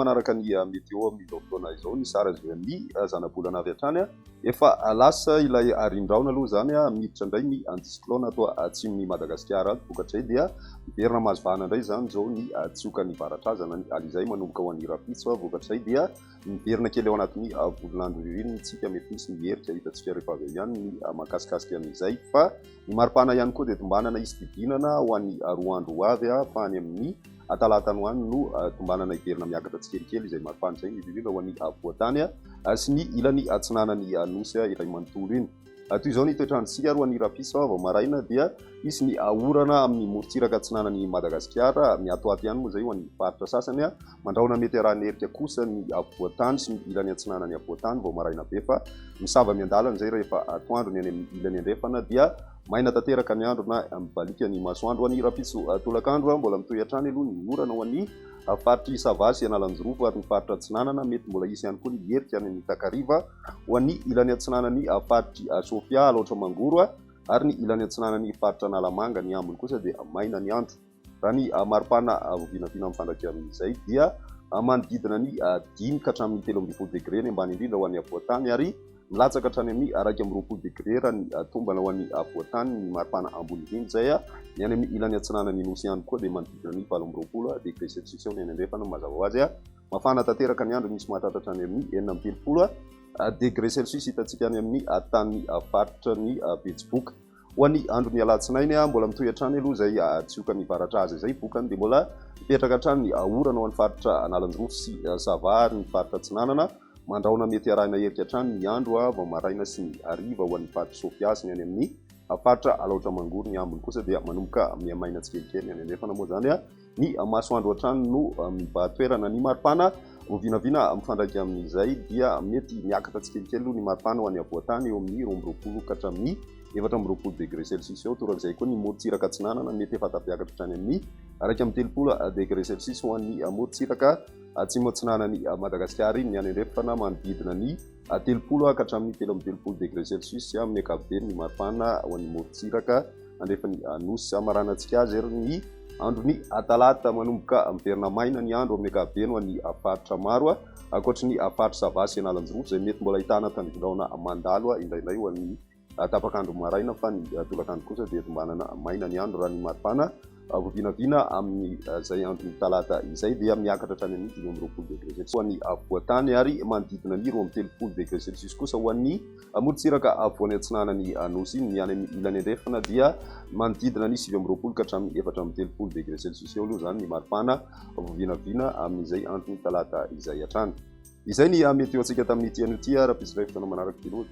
manaraka ny météo amin'izao fotoana izao ny sara izy amin'ny zana-bolana avy hatrany efa lasa ilay arindraona aloha zany miditra indray ny anticyclone atao atsimon'ny Madagasikara vokatray dia miverina mazivana indray zany zao ny tsiokan'ny varatrazana ny alizay manomboka ho an'ny rapitso vokatray dia miverina kely ao anatin'ny volonandro ririny tsika mety misy miherika hitantsika rehefa avy ihany ny mahakasikasika an'izay fa ny maripana ihany koa dia tombanana isy didinana ho an'ny roa andro ho avy fa any amin'ny atalatany hoany no tombanana iverina miakatra tsikelikely izay maripana izay indrindra ho an'ny voatany sy ny ilany atsinanany nosy iray manontolo iny. Toy izao ny toetrandrontsika roa ny rapisa vao maraina dia misy ny orana amin'ny morontsiraka atsinanany Madagasikara miatoato ihany moa zay ho an'ny faritra sasany mandraona mety arahana herika kosa ny voatany sy ny ilany atsinanany voatany vao maraina be fa misava miandalana zay rehefa atoandro ny any amin'ny ilany andrefana dia maina tanteraka ny andro na mibalika ny masoandro ho an'ny rapitso tolakandro mbola mitoy hatrany aloha ny orana ho an'ny faritry Savasy Analanjorofo ary ny faritra Atsinanana mety mbola isy ihany koa ny herika any amin'ny Takariva ho an'ny ilany atsinanany faritry Sofia Alaotra Mangoro ary ny ilany atsinanany faritra Analamanga ny ambony kosa dia maina ny andro. Raha ny maripana vinavina mifandray amin'izay dia manodidina ny 5 ka hatramin'ny 13 degré ny ambany indrindra ho an'ny avoatany ary milatsaka hatrany amin'ny 20 degré raha ny tombana ho an'ny avoatany ny maripana ambony indrindra zay ny any amin'ny ilany atsinanany nosy ihany koa dia manodidina ny 20 degré celsius eo ny any andrefana mazava ho azy mafana tanteraka ny andro misy mahatratra hatrany amin'ny 30 degré celsius hitantsika any amin'ny tany faritra ny Betsiboka. Ho an'ny andro ny alatsinainy mbola mitoy hatrany aloha zay tsiokan'ny varatraza izay bokany dia mbola mipetraka hatrany orana ho an'ny faritra Analanjorofo sy Sava ary ny faritra Atsinanana mandraona mety arahina herika hatrany ny andro vao maraina sy ny hariva ho an'ny faritra Sofia sy ny any amin'ny faritra Alaotra Mangoro ny ambony kosa dia manomboka miamaina tsikelikely ny any andrefana moa zany ny masoandro hatrany no mibatoerana ny maripana vinavina mifandraika amin'izay dia mety miakatra tsikelikely aloha ny maripana ho an'ny avoatany eo amin'ny 20 ka hatramin'ny 20 degré celsius eo torak'izay koa ny morontsiraka atsinanana mety efa tapiakatra hatrany amin'ny 30 degré celsius ho an'ny morontsiraka atsimo atsinanany Madagasikara ny any andrefana manodidina ny 30 ka hatramin'ny 13 degré celsius amin'ny ankapobeny ny maripana ho an'ny morontsiraka andrefan'ny nosy maranantsika azy ery ny andro ny talata manomboka miverina maina ny andro amin'ny ankapobeny ho an'ny faritra maro ankoatra ny faritra Savasy Analanjorofo izay mety mbola ahitana tandrindraona mandalo indraindray ho an'ny tapakandro maraina fa ny tolakandro kosa dia tombanana maina ny andro raha ny maripana vinavina amin'ny zay andro ny talata izay dia miakatra hatrany amin'ny 20 degré celsius ho an'ny voatany ary manodidina ny 30 degré celsius kosa ho an'ny morontsiraka voany atsinanany nosy iny ny any amin'ny ilany andrefana dia manodidina ny 20 ka hatramin'ny 30 degré celsius eo aloha zany ny maripana vinavina amin'izay andro ny talata izay hatrany. Izay ny meteo antsika tamin'ny tian'ity raha pisirefitana manaraka pilody.